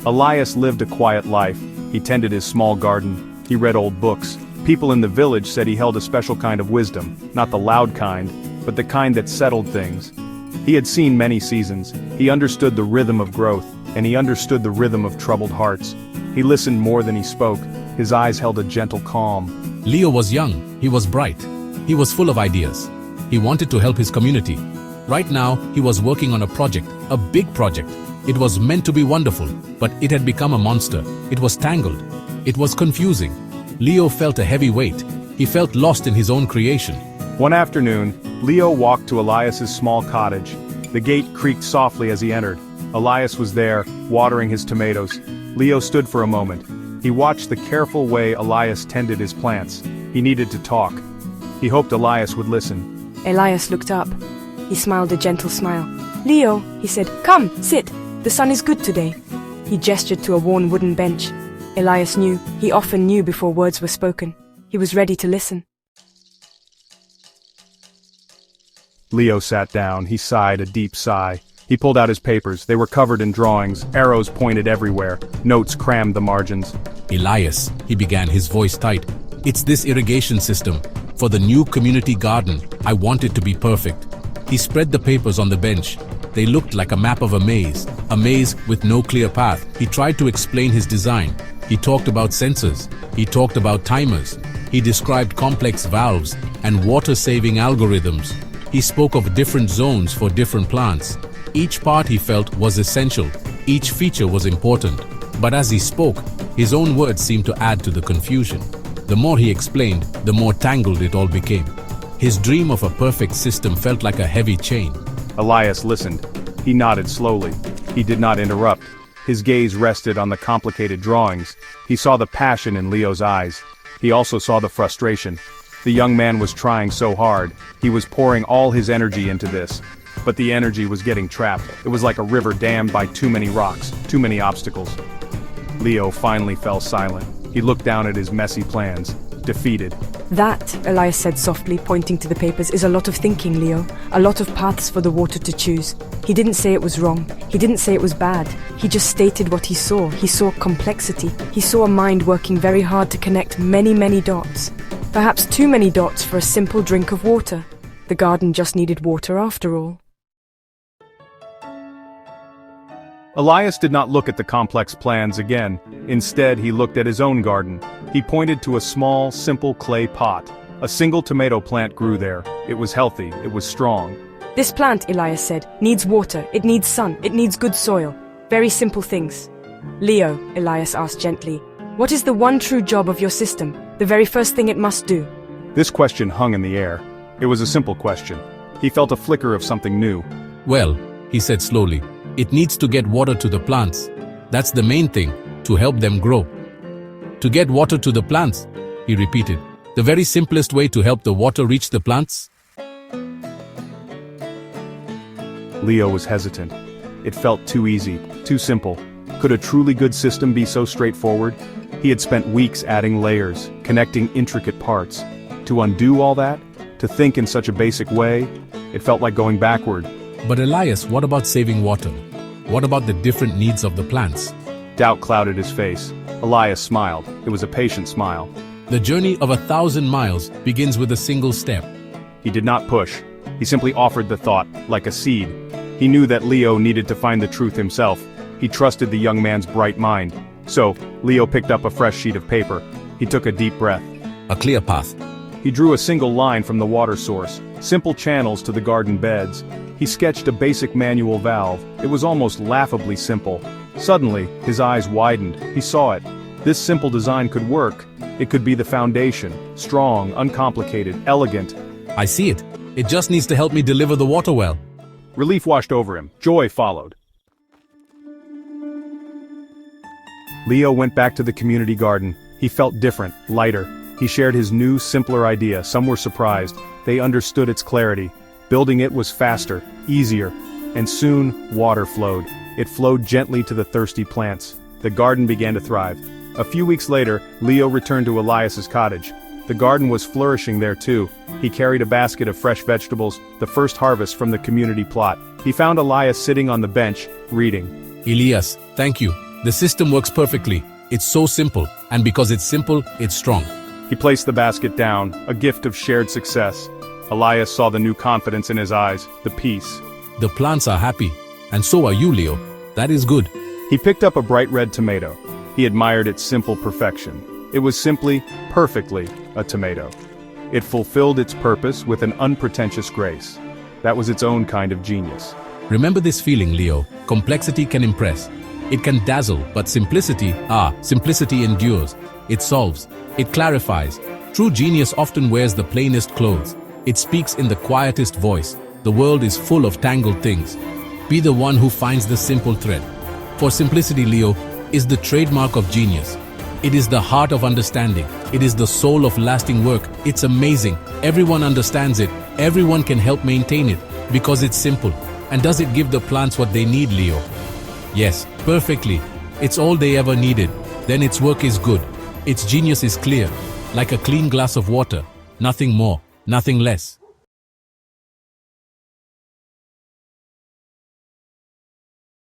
Elias lived a quiet life. He tended his small garden. He read old books. People in the village said he held a special kind of wisdom, not the loud kind, but the kind that settled things. He had seen many seasons. He understood the rhythm of growth, and he understood the rhythm of troubled hearts. He listened more than he spoke. His eyes held a gentle calm. Leo was young, he was bright. He was full of ideas. He wanted to help his community. Right now, he was working on a project, a big project. It was meant to be wonderful, but it had become a monster. It was tangled. It was confusing. Leo felt a heavy weight. He felt lost in his own creation. One afternoon, Leo walked to Elias's small cottage. The gate creaked softly as he entered. Elias was there, watering his tomatoes. Leo stood for a moment. He watched the careful way Elias tended his plants. He needed to talk. He hoped Elias would listen. Elias looked up. He smiled a gentle smile. "Leo," he said, "come, sit. The sun is good today." He gestured to a worn wooden bench. Elias knew, he often knew before words were spoken. He was ready to listen. Leo sat down. He sighed a deep sigh. He pulled out his papers. They were covered in drawings. Arrows pointed everywhere. Notes crammed the margins. "Elias," he began, his voice tight. "It's this irrigation system. For the new community garden, I want it to be perfect." He spread the papers on the bench. They looked like a map of a maze with no clear path. He tried to explain his design. He talked about sensors. He talked about timers. He described complex valves and water-saving algorithms. He spoke of different zones for different plants. Each part he felt was essential. Each feature was important. But as he spoke, his own words seemed to add to the confusion. The more he explained, the more tangled it all became. His dream of a perfect system felt like a heavy chain. Elias listened. He nodded slowly. He did not interrupt. His gaze rested on the complicated drawings. He saw the passion in Leo's eyes. He also saw the frustration. The young man was trying so hard. He was pouring all his energy into this. But the energy was getting trapped. It was like a river dammed by too many rocks, too many obstacles. Leo finally fell silent. He looked down at his messy plans, defeated. "That," Elias said softly, pointing to the papers, "is a lot of thinking, Leo. A lot of paths for the water to choose." He didn't say it was wrong. He didn't say it was bad. He just stated what he saw. He saw complexity. He saw a mind working very hard to connect many, many dots. Perhaps too many dots for a simple drink of water. The garden just needed water after all. Elias did not look at the complex plans again. Instead, he looked at his own garden. He pointed to a small, simple clay pot. A single tomato plant grew there. It was healthy. It was strong. "This plant," Elias said, "needs water. It needs sun. It needs good soil. Very simple things." "Leo," Elias asked gently, "what is the one true job of your system? The very first thing it must do?" This question hung in the air. It was a simple question. He felt a flicker of something new. "Well," he said slowly, "it needs to get water to the plants. That's the main thing, to help them grow." "To get water to the plants," he repeated. "The very simplest way to help the water reach the plants?" Leo was hesitant. It felt too easy, too simple. Could a truly good system be so straightforward? He had spent weeks adding layers, connecting intricate parts. To undo all that? To think in such a basic way? It felt like going backward. "But Elias, what about saving water? What about the different needs of the plants?" Doubt clouded his face. Elias smiled. It was a patient smile. "The journey of 1,000 miles begins with a single step." He did not push. He simply offered the thought, like a seed. He knew that Leo needed to find the truth himself. He trusted the young man's bright mind. So, Leo picked up a fresh sheet of paper. He took a deep breath. "A clear path." He drew a single line from the water source, simple channels to the garden beds. He sketched a basic manual valve. It was almost laughably simple. Suddenly, his eyes widened. He saw it. This simple design could work. It could be the foundation. Strong, uncomplicated, elegant. "I see it. It just needs to help me deliver the water well." Relief washed over him. Joy followed. Leo went back to the community garden. He felt different, lighter. He shared his new, simpler idea. Some were surprised. They understood its clarity. Building it was faster, easier, and soon, water flowed. It flowed gently to the thirsty plants. The garden began to thrive. A few weeks later, Leo returned to Elias's cottage. The garden was flourishing there too. He carried a basket of fresh vegetables, the first harvest from the community plot. He found Elias sitting on the bench, reading. "Elias, thank you. The system works perfectly. It's so simple, and because it's simple, it's strong. He placed the basket down, a gift of shared success. Elias saw the new confidence in his eyes, the peace. The plants are happy, and so are you, Leo. That is good. He picked up a bright red tomato. He admired its simple perfection. It was simply, perfectly, a tomato. It fulfilled its purpose with an unpretentious grace. That was its own kind of genius. Remember this feeling, Leo. Complexity can impress. It can dazzle, but simplicity endures. It solves. It clarifies. True genius often wears the plainest clothes. It speaks in the quietest voice. The world is full of tangled things. Be the one who finds the simple thread. For simplicity, Leo, is the trademark of genius. It is the heart of understanding. It is the soul of lasting work. It's amazing. Everyone understands it. Everyone can help maintain it. Because it's simple. And does it give the plants what they need, Leo? Yes, perfectly. It's all they ever needed. Then its work is good. Its genius is clear. Like a clean glass of water. Nothing more, nothing less.